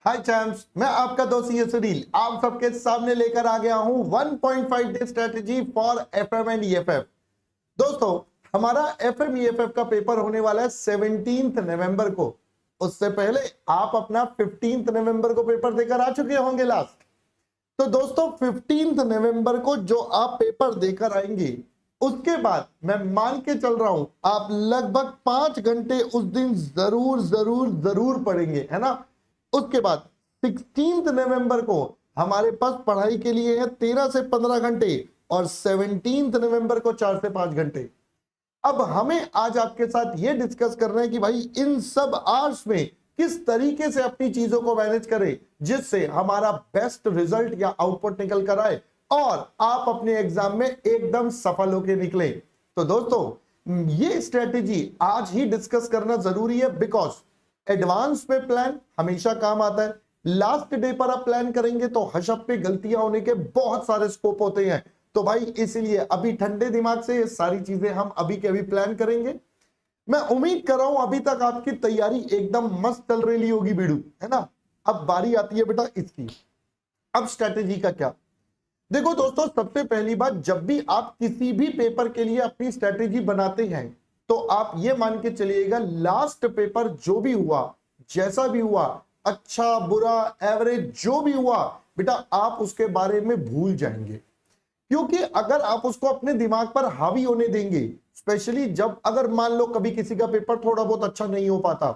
हाय champs, मैं आपका दोस्त ये सुनील आप सबके सामने लेकर आ गया हूं 1.5 day strategy for FM and EFF. दोस्तों, हमारा एफएम ईएफएफ का पेपर होने वाला है 17 नवंबर को। उससे पहले आप अपना 15 नवंबर को पेपर देकर आ चुके होंगे लास्ट। तो दोस्तों 15 नवंबर को जो आप पेपर देकर आएंगे, उसके बाद मैं मान के चल रहा हूं आप लगभग 5 घंटे उस दिन जरूर जरूर जरूर पढ़ेंगे, है ना। उसके बाद 16 नवंबर को हमारे पास पढ़ाई के लिए है 13 से 15 घंटे और 17 नवंबर को 4 से 5 घंटे। अब हमें आज आपके साथ ये डिस्कस करना है कि भाई इन सब आवर्स में किस तरीके से अपनी चीजों को मैनेज करें जिससे हमारा बेस्ट रिजल्ट या आउटपुट निकल कर आए और आप अपने एग्जाम में एकदम सफल होकर निकले। तो दोस्तों ये स्ट्रेटेजी आज ही डिस्कस करना जरूरी है, बिकॉज एडवांस में प्लान हमेशा काम आता है। लास्ट डे पर आप प्लान करेंगे तो हशप पे गलतियां होने के बहुत सारे स्कोप होते हैं। तो भाई इसलिए अभी ठंडे दिमाग से ये सारी चीजें हम अभी के अभी प्लान करेंगे। मैं उम्मीद कर रहा हूं अभी तक आपकी तैयारी एकदम मस्त चल रही होगी बीड़ू, है ना। अब बारी आती है बेटा इसकी। अब स्ट्रेटेजी का क्या? देखो दोस्तों, सबसे पहली बात, जब भी आप किसी भी पेपर के लिए अपनी स्ट्रेटेजी बनाते हैं तो आप ये मान के चलिएगा लास्ट पेपर जो भी हुआ, जैसा भी हुआ, अच्छा बुरा एवरेज जो भी हुआ बेटा, आप उसके बारे में भूल जाएंगे। क्योंकि अगर आप उसको अपने दिमाग पर हावी होने देंगे, स्पेशली जब अगर मान लो कभी किसी का पेपर थोड़ा बहुत अच्छा नहीं हो पाता,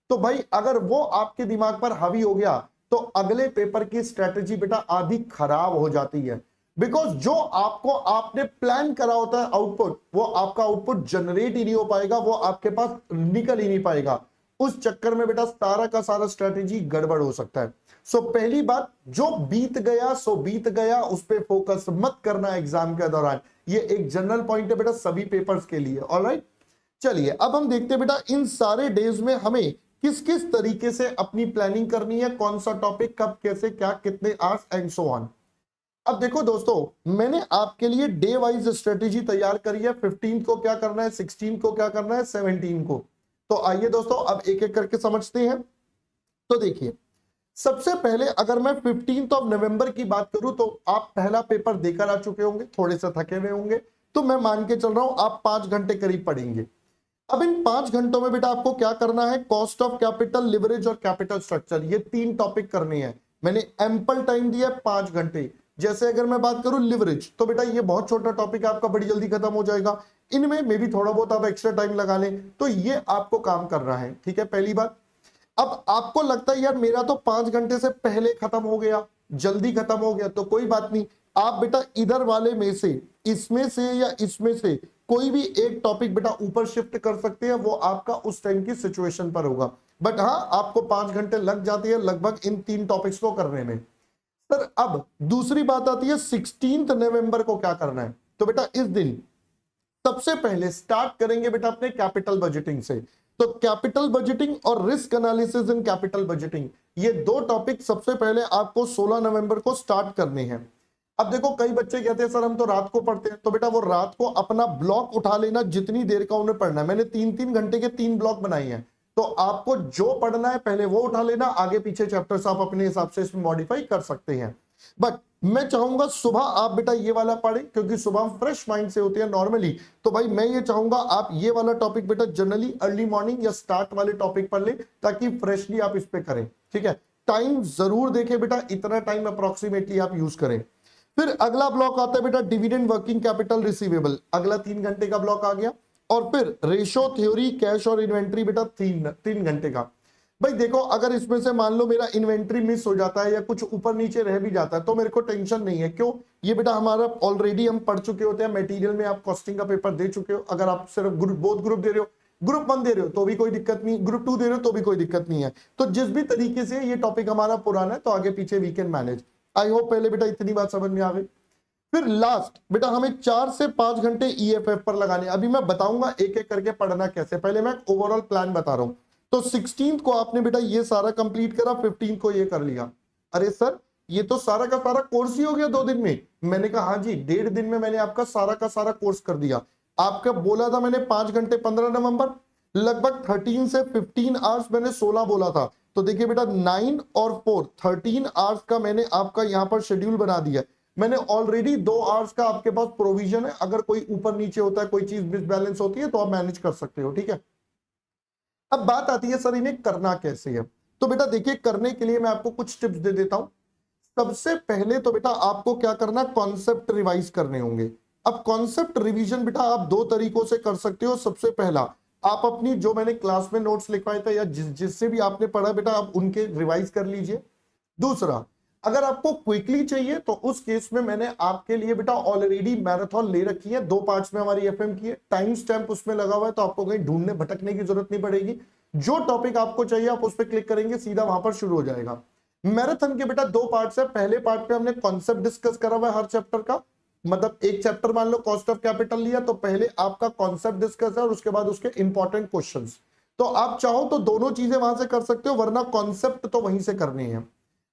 तो भाई अगर वो आपके दिमाग पर हावी हो गया तो अगले पेपर की स्ट्रेटेजी बेटा आधी खराब हो जाती है। बिकॉज जो आपको आपने प्लान करा होता है आउटपुट, वो आपका आउटपुट जनरेट ही नहीं हो पाएगा, वो आपके पास निकल ही नहीं पाएगा। उस चक्कर में बेटा सारा का सारा स्ट्रेटेजी गड़बड़ हो सकता है। सो पहली बात, जो बीत गया सो बीत गया, उस पर फोकस मत करना एग्जाम के दौरान। ये एक जनरल पॉइंट है बेटा सभी पेपर्स के लिए। ऑलराइट, चलिए अब हम देखते हैं बेटा इन सारे डेज में हमें किस किस तरीके से अपनी प्लानिंग करनी है, कौन सा टॉपिक कब कैसे क्या कितने आवर्स एंड सो ऑन। अब देखो दोस्तों, मैंने आपके लिए डे वाइज स्ट्रेटेजी तैयार करी है। 15 को क्या करना है, 16 को क्या करना है, 17 को। तो आइए दोस्तों अब एक एक करके समझते हैं। तो देखिए, सबसे पहले अगर मैं 15 नवंबर की बात करूं तो आप पहला पेपर देकर आ चुके होंगे, थोड़े से थके हुए होंगे, तो मैं मान के चल रहा हूं आप 5 घंटे करीब पढ़ेंगे। अब इन 5 घंटों में बेटा आपको क्या करना है, कॉस्ट ऑफ कैपिटल, लिवरेज और कैपिटल स्ट्रक्चर, ये 3 टॉपिक करने हैं। मैंने एम्पल टाइम दिया 5 घंटे। जैसे अगर मैं बात करूं लिवरेज, तो बेटा ये बहुत छोटा टॉपिक है, आपका बड़ी जल्दी खत्म हो जाएगा। इनमें मे भी थोड़ा बहुत आप एक्स्ट्रा टाइम लगा लें, तो ये आपको काम करना है, ठीक है, पहली बात। अब आपको लगता है यार मेरा तो 5 घंटे से पहले खत्म हो गया, जल्दी खत्म हो गया, तो कोई बात नहीं, आप बेटा इधर वाले में से, इसमें से या इसमें से कोई भी एक टॉपिक बेटा ऊपर शिफ्ट कर सकते हैं, वो आपका उस टाइम की सिचुएशन पर होगा। बट हाँ, आपको 5 घंटे लग जाती है लगभग इन 3 टॉपिक्स को करने में। सर अब दूसरी बात आती है 16 नवंबर को क्या करना है। तो बेटा इस दिन सबसे पहले स्टार्ट करेंगे बेटा अपने कैपिटल बजटिंग से। तो कैपिटल बजटिंग और risk analysis in capital budgeting, ये 2 टॉपिक सबसे पहले आपको 16 नवंबर को स्टार्ट करने हैं। अब देखो कई बच्चे कहते हैं सर हम तो रात को पढ़ते हैं, तो बेटा वो रात को अपना ब्लॉक उठा लेना, जितनी देर का उन्हें पढ़ना है। मैंने 3-3 घंटे के 3 ब्लॉक बनाए हैं, तो आपको जो पढ़ना है पहले वो उठा लेना, आगे पीछे चैप्टर्स आप अपने हिसाब से इसमें मॉडिफाई कर सकते हैं। बट मैं चाहूंगा सुबह आप बेटा ये वाला पढ़ें, क्योंकि सुबह हम फ्रेश माइंड से होते हैं नॉर्मली। तो भाई मैं ये चाहूंगा आप ये वाला टॉपिक बेटा जनरली अर्ली मॉर्निंग या स्टार्ट वाले टॉपिक पर लें, ताकि फ्रेशली आप इस पे करें, ठीक है। टाइम जरूर देखें बेटा, इतना टाइम अप्रोक्सीमेटली आप यूज करें। फिर अगला ब्लॉक आता है बेटा डिविडेंड, वर्किंग कैपिटल, रिसीवेबल, अगला 3 घंटे का ब्लॉक आ गया। और फिर रेशो, थ्योरी, कैश और इन्वेंट्री बेटा 3 घंटे का। भाई देखो अगर इसमें से मान लो मेरा इन्वेंट्री मिस हो जाता है या कुछ ऊपर नीचे रह भी जाता है तो मेरे को टेंशन नहीं है। क्यों? ये बेटा हमारा ऑलरेडी हम पढ़ चुके होते हैं मटेरियल में, आप कॉस्टिंग का पेपर दे चुके हो। अगर आप सिर्फ बोथ ग्रुप दे रहे हो, ग्रुप 1 दे रहे हो तो भी कोई दिक्कत नहीं, ग्रुप 2 दे रहे हो तो भी कोई दिक्कत नहीं है। तो जिस भी तरीके से ये टॉपिक हमारा पुराना है तो आगे पीछे we can manage. I hope पहले बेटा इतनी बात समझ में आ गई। फिर लास्ट बेटा हमें 4 से 5 घंटे ईएफएफ पर लगाने। अभी मैं बताऊंगा एक एक करके पढ़ना कैसे, पहले मैं ओवरऑल प्लान बता रहा हूं। तो 16 को आपने बेटा ये सारा कंप्लीट करा, 15 को ये कर लिया। अरे सर ये तो सारा का सारा कोर्स ही हो गया 2 दिन में। मैंने कहा हाँ जी, 1.5 दिन में मैंने आपका सारा का सारा कोर्स कर दिया। आपका बोला था मैंने 5 घंटे 15 नवंबर, लगभग 13 से 15 आवर्स मैंने 16 बोला था, तो देखिए बेटा 9 और 4 13 आवर्स का मैंने आपका यहाँ पर शेड्यूल बना दिया है। मैंने ऑलरेडी 2 आवर्स का आपके पास प्रोविजन है, अगर कोई ऊपर नीचे होता है, कोई चीज मिसबैलेंस होती है तो आप मैनेज कर सकते हो, ठीक है। अब बात आती है सर इन्हें करना कैसे है। तो बेटा देखिए करने के लिए मैं आपको कुछ टिप्स दे देता हूं। सबसे पहले तो बेटा आपको क्या करना, कॉन्सेप्ट रिवाइज करने होंगे। अब कॉन्सेप्ट रिवीजन बेटा आप दो तरीकों से कर सकते हो। सबसे पहला, आप अपनी जो मैंने क्लास में नोट्स लिखवाए थे या जिससे भी आपने पढ़ा बेटा आप उनके रिवाइज कर लीजिए। दूसरा, अगर आपको क्विकली चाहिए तो उस केस में मैंने आपके लिए बेटा ऑलरेडी मैराथन ले रखी है, 2 पार्ट्स में हमारी एफएम की है, टाइम स्टैंप उसमें लगा हुआ है, तो आपको कहीं ढूंढने भटकने की जरूरत नहीं पड़ेगी। जो टॉपिक आपको चाहिए आप उस पर क्लिक करेंगे, सीधा वहां पर शुरू हो जाएगा। मैराथन के बेटा 2 पार्ट्स है। पहले पार्ट पे हमने कॉन्सेप्ट डिस्कस करा हुआ है हर चैप्टर का, मतलब एक चैप्टर मान लो कॉस्ट ऑफ कैपिटल लिया तो पहले आपका कॉन्सेप्ट डिस्कस है और उसके बाद उसके इंपॉर्टेंट क्वेश्चंस। तो आप चाहो तो दोनों चीजें वहां से कर सकते हो, वरना कॉन्सेप्ट तो वहीं से करनी है।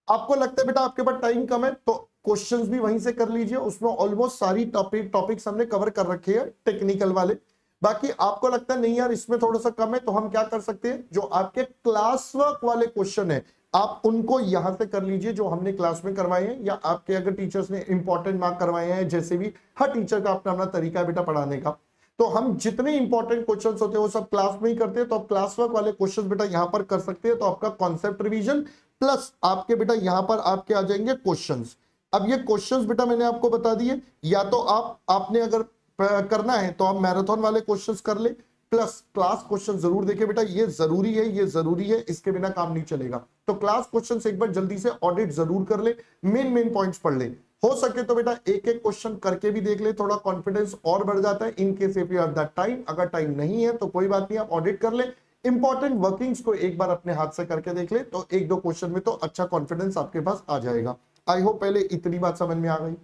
आपको लगता है बेटा आपके पास टाइम कम है तो क्वेश्चंस भी वहीं से कर लीजिए, उसमें ऑलमोस्ट सारी टॉपिक्स हमने कवर कर रखे हैं टेक्निकल वाले। बाकी आपको लगता है नहीं यार इसमें थोड़ा सा कम है, तो हम क्या कर सकते हैं, जो आपके क्लास वर्क वाले क्वेश्चन है आप उनको यहां से कर लीजिए जो हमने क्लास में करवाए हैं, या आपके अगर टीचर्स ने इंपॉर्टेंट मार्क करवाए हैं, जैसे भी हर टीचर का अपना अपना तरीका है बेटा पढ़ाने का। तो हम जितने इंपॉर्टेंट क्वेश्चंस होते हैं वो सब क्लास में ही करते हैं, तो आप क्लास वर्क वाले क्वेश्चंस बेटा यहां पर कर सकते हैं। तो आपका कॉन्सेप्ट रिवीजन प्लस आपके बेटा यहां पर आपके आ जाएंगे क्वेश्चंस। अब ये क्वेश्चंस बेटा मैंने आपको बता दिए, या तो आपने अगर करना है तो आप मैराथन वाले क्वेश्चंस कर ले, प्लस क्लास क्वेश्चन जरूर देखें बेटा, ये जरूरी है, ये जरूरी है, इसके बिना काम नहीं चलेगा। तो क्लास क्वेश्चंस एक बार जल्दी से ऑडिट जरूर कर ले, मेन पॉइंट्स पढ़ ले। हो सके तो बेटा एक एक क्वेश्चन करके भी देख ले, थोड़ा कॉन्फिडेंस और बढ़ जाता है। In case if you have that time, अगर टाइम नहीं है तो कोई बात नहीं, आप ऑडिट कर ले, इंपॉर्टेंट वर्किंग्स को एक बार अपने हाथ से करके देख ले, तो एक दो क्वेश्चन में तो अच्छा कॉन्फिडेंस आपके पास आ जाएगा। आई होप पहले इतनी बात समझ में आ गई।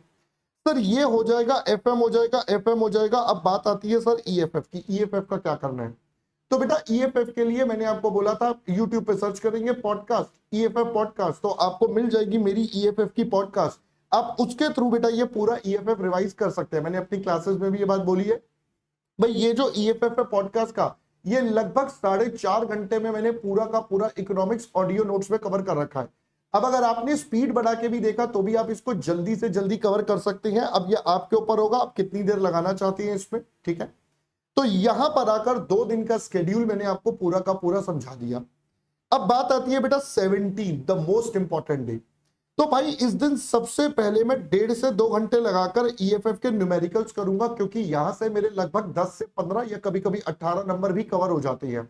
सर ये हो जाएगा, एफएम हो जाएगा, एफएम हो जाएगा। अब बात आती है सर ईएफएफ की, ईएफएफ का क्या करना है। तो बेटा ईएफएफ के लिए मैंने आपको बोला था यूट्यूब पे सर्च करेंगे पॉडकास्ट ईएफएफ पॉडकास्ट, तो आपको मिल जाएगी मेरी ईएफएफ की पॉडकास्ट। आप उसके थ्रू बेटा ये पूरा ईएफएफ रिवाइज कर सकते हैं। मैंने अपनी क्लासेस में भी ये बात बोली है भाई, ये जो ईएफएफ है पॉडकास्ट का, ये लगभग 4.5 घंटे में मैंने पूरा का पूरा इकोनॉमिक्स ऑडियो नोट्स में कवर कर रखा है। अब अगर आपने स्पीड बढ़ा के भी देखा तो भी आप इसको जल्दी से जल्दी कवर कर सकते हैं। अब ये आपके ऊपर होगा आप कितनी देर लगाना चाहते हैं इसमें, ठीक है। तो यहां पर आकर 2 दिन का स्केड्यूल मैंने आपको पूरा का पूरा समझा दिया। अब बात आती है बेटा 17 द मोस्ट इंपॉर्टेंट डे। तो भाई इस दिन सबसे पहले मैं 1.5 से 2 घंटे लगाकर ईएफएफ के न्यूमेरिकल्स करूंगा, क्योंकि यहां से मेरे लगभग 10 से 15 या कभी कभी 18 नंबर भी कवर हो जाते हैं।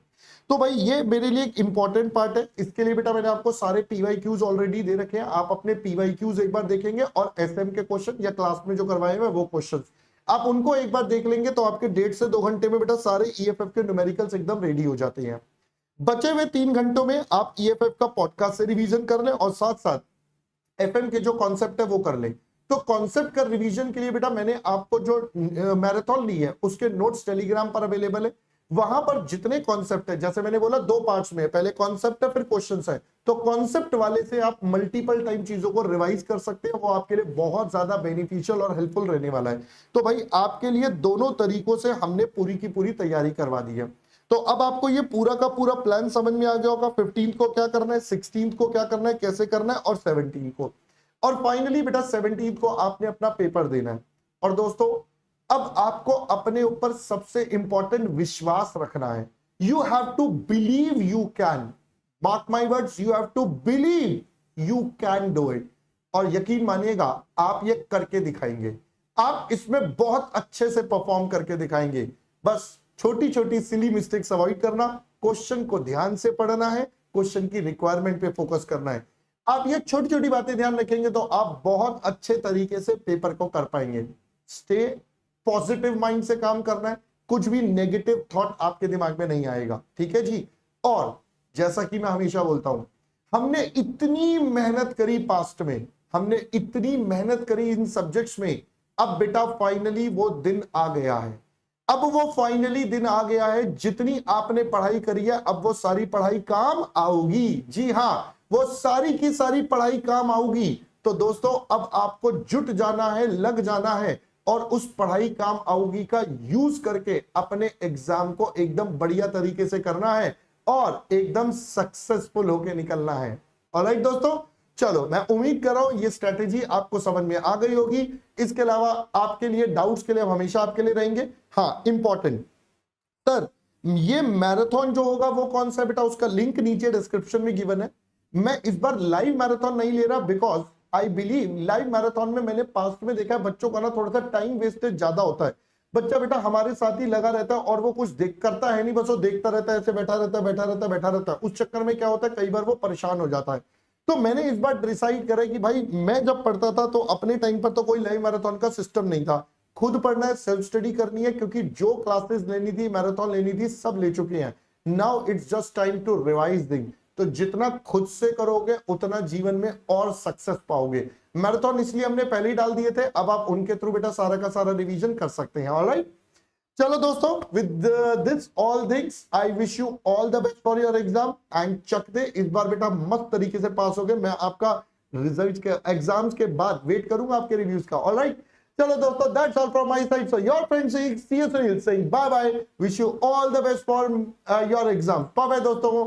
तो भाई ये मेरे लिए एक इंपॉर्टेंट पार्ट है। इसके लिए बेटा मैंने आपको सारे पीवाईक्यूज ऑलरेडी दे रखे हैं, आप अपने पीवाईक्यूज एक बार देखेंगे और एसएम के क्वेश्चन या क्लास में जो करवाए हुए वो क्वेश्चन आप उनको एक बार देख लेंगे, तो आपके 1.5 से 2 घंटे में बेटा सारे ईएफएफ के न्यूमेरिकल्स एकदम रेडी हो जाते हैं। बचे हुए 3 घंटों में आप ईएफएफ का पॉडकास्ट से रिवीजन कर लें और साथ साथ एफएम के जो कॉन्सेप्ट है वो कर ले। तो कॉन्सेप्ट का रिवीजन के लिए बेटा मैंने आपको जो मैराथन ली है उसके नोट्स टेलीग्राम पर अवेलेबल है। वहां पर जितने कॉन्सेप्ट है, जैसे मैंने बोला 2 पार्ट्स में, पहले कॉन्सेप्ट है फिर क्वेश्चंस है, तो कॉन्सेप्ट वाले से आप मल्टीपल टाइम चीजों को रिवाइज कर सकते हैं। वो आपके लिए बहुत ज्यादा बेनिफिशियल और हेल्पफुल रहने वाला है। तो भाई आपके लिए दोनों तरीकों से हमने पूरी की पूरी तैयारी करवा दी है। तो अब आपको ये पूरा का पूरा प्लान समझ में आ गया होगा। 15 को क्या करना है, 16 को क्या करना है, कैसे करना है, और 17 को, और फाइनली बेटा 17 को आपने अपना पेपर देना है। और दोस्तों अब आपको अपने ऊपर सबसे इंपॉर्टेंट विश्वास रखना है। You have to believe you can, mark my words, you have to believe you can do it. और यकीन मानिएगा आप ये करके दिखाएंगे, आप इसमें बहुत अच्छे से परफॉर्म करके दिखाएंगे। बस छोटी छोटी सिली मिस्टेक्स अवॉइड करना, क्वेश्चन को ध्यान से पढ़ना है, क्वेश्चन की रिक्वायरमेंट पे फोकस करना है। आप ये छोटी छोटी बातें ध्यान रखेंगे तो आप बहुत अच्छे तरीके से पेपर को कर पाएंगे। स्टे पॉजिटिव माइंड से काम करना है, कुछ भी नेगेटिव थॉट आपके दिमाग में नहीं आएगा, ठीक है जी। और जैसा कि मैं हमेशा बोलता हूं, हमने इतनी मेहनत करी पास्ट में, हमने इतनी मेहनत करी इन सब्जेक्ट्स में, अब बेटा फाइनली वो दिन आ गया है। अब वो फाइनली दिन आ गया है, जितनी आपने पढ़ाई करी है अब वो सारी पढ़ाई काम आऊगी। जी हाँ, वो सारी की सारी पढ़ाई काम आऊगी। तो दोस्तों अब आपको जुट जाना है, लग जाना है, और उस पढ़ाई काम आऊगी का यूज करके अपने एग्जाम को एकदम बढ़िया तरीके से करना है। और एकदम सक्सेसफुल होके निकलना है। ऑलराइट दोस्तों, चलो मैं उम्मीद कर रहा हूं ये स्ट्रेटेजी आपको समझ में आ गई होगी। इसके अलावा आपके लिए डाउट्स के लिए हम हमेशा आपके लिए रहेंगे। हाँ, इंपॉर्टेंट सर, ये मैराथन जो होगा वो कौन सा बेटा, उसका लिंक नीचे डिस्क्रिप्शन में गिवन है। मैं इस बार लाइव मैराथन नहीं ले रहा because I believe live marathon में मैंने पास्ट में देखा है बच्चों का ना थोड़ा सा टाइम वेस्टेज ज्यादा होता है। बच्चा बेटा हमारे साथ ही लगा रहता है और वो कुछ देख करता है नहीं, बस वो देखता रहता है, ऐसे बैठा रहता है बैठा रहता है बैठा रहता है। उस चक्कर में क्या होता है, कई बार वो परेशान हो जाता है। तो मैंने इस बार डिसाइड करा कि भाई मैं जब पढ़ता था तो अपने टाइम पर तो कोई लाइव मैराथन का सिस्टम नहीं था। खुद पढ़ना है, सेल्फ स्टडी करनी है, क्योंकि जो क्लासेस लेनी थी, मैराथन लेनी थी, सब ले चुके हैं। Now it's just time to revise thing. तो जितना खुद से करोगे उतना जीवन में और सक्सेस पाओगे। मैराथन इसलिए हमने पहले ही डाल दिए थे, अब आप उनके थ्रू बेटा सारा का सारा रिवीजन कर सकते हैं। ऑलराइट, चलो दोस्तों, with this all things I wish you all the best for your exam and चक दे। इस बार बेटा मस्त तरीके से पास हो गए। मैं आपका रिजल्ट के एग्जाम्स के बाद वेट करूंगा आपके रिव्यूज का। ऑलराइट, चलो दोस्तों, that's all from my side. So your friend saying see you Sunil saying bye bye, wish you all the best for your exam. Bye bye दोस्तों।